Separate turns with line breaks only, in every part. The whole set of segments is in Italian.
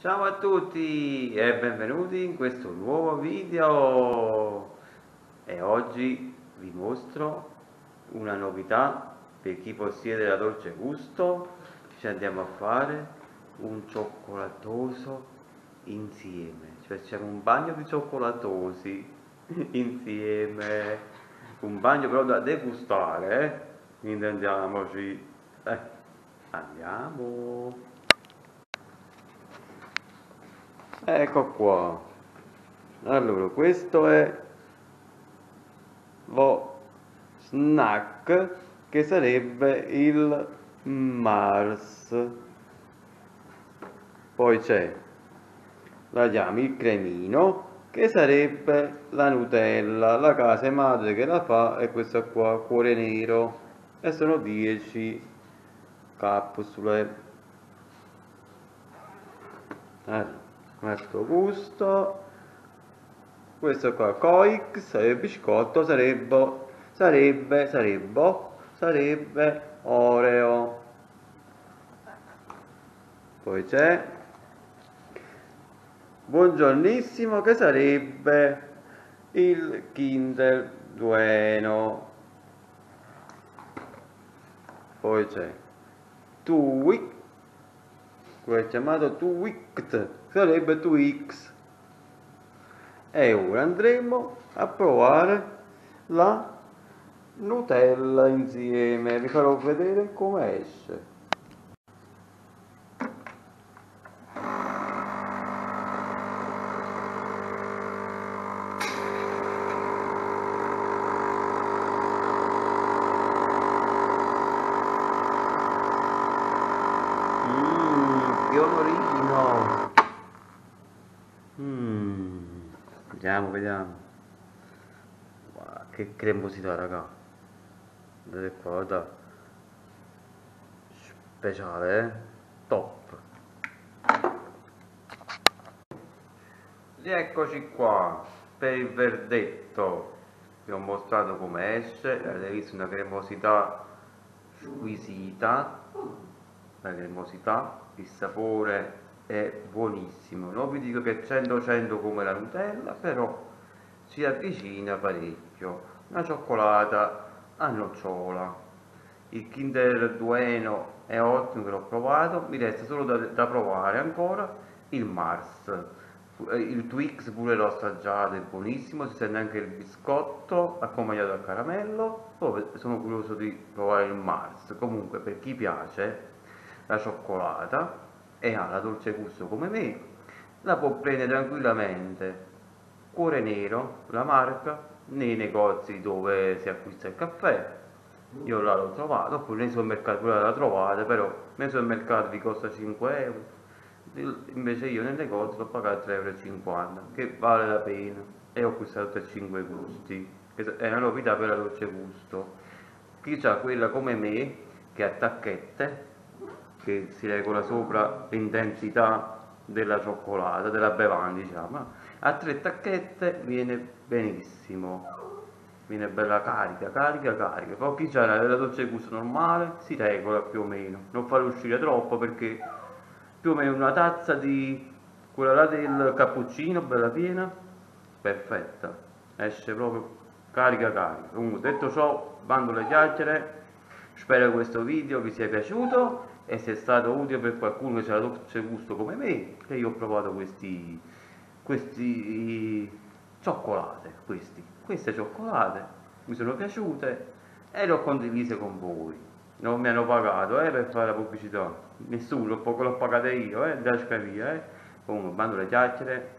Ciao a tutti e benvenuti in questo nuovo video e oggi vi mostro una novità per chi possiede la Dolce Gusto. Ci andiamo a fare un cioccolatoso insieme, cioè facciamo un bagno di cioccolatosi insieme, un bagno però da degustare, intendiamoci. Andiamo. Ecco qua. Allora, questo è lo snack che sarebbe il Mars. Poi c'è, la chiami il cremino, che sarebbe la Nutella. La casa madre che la fa è questa qua, cuore nero. E sono 10 capsule. Questo gusto, questo qua Coix, sarebbe biscotto, sarebbe Oreo. Poi c'è buongiornissimo che sarebbe il Kinder Bueno. Poi c'è Twix, quello chiamato Twix, sarebbe Twix. E ora andremo a provare la Nutella insieme, vi farò vedere come esce. Che odorino! Vediamo. Wow, che cremosità, raga. Vedete qua, guarda. Speciale, top. Rieccoci qua per il verdetto. Vi ho mostrato come esce, avete visto una cremosità squisita, la cremosità, il sapore è buonissimo. Non vi dico che è 100-100 come la Nutella, però si avvicina parecchio. Una cioccolata a nocciola. Il Kinder Bueno è ottimo, che l'ho provato, mi resta solo da provare ancora il Mars. Il Twix pure l'ho assaggiato, è buonissimo, si sente anche il biscotto accompagnato dal caramello. Poi sono curioso di provare il Mars. Comunque, per chi piace la cioccolata e ha la dolce gusto come me, la può prendere tranquillamente. Cuore Nero, la marca, nei negozi dove si acquista il caffè. Io là l'ho trovato, oppure nei supermercati pure la trovate, però nei supermercati vi costa 5 euro, invece io nel negozio l'ho pagato 3,50 euro, che vale la pena, e ho acquistato tutti e 5 gusti, che è una novità per la dolce gusto. Chi ha quella come me, che ha tacchette, che si regola sopra l'intensità della cioccolata, della bevanda, diciamo, a 3 tacchette viene benissimo, viene bella carica. Poi chi c'ha la dolce gusto normale si regola più o meno, non farlo uscire troppo, perché più o meno una tazza di quella là del cappuccino bella piena, perfetta, esce proprio carica. Comunque, detto ciò, bando le chiacchiere. Spero che questo video vi sia piaciuto e sia stato utile per qualcuno che c'ha la dolce gusto come me, che io ho provato questi cioccolate, queste cioccolate mi sono piaciute e le ho condivise con voi. Non mi hanno pagato per fare la pubblicità, nessuno, poco l'ho pagata io, dasca via. Comunque, bando le chiacchiere.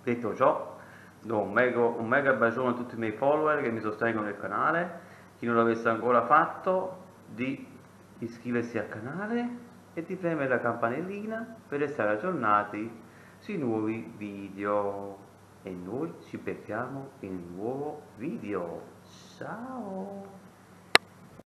Detto ciò, do un mega bacione a tutti i miei follower che mi sostengono nel canale. Chi non l'avesse ancora fatto, di iscriversi al canale e di premere la campanellina per restare aggiornati sui nuovi video. E noi ci becchiamo in un nuovo video. Ciao!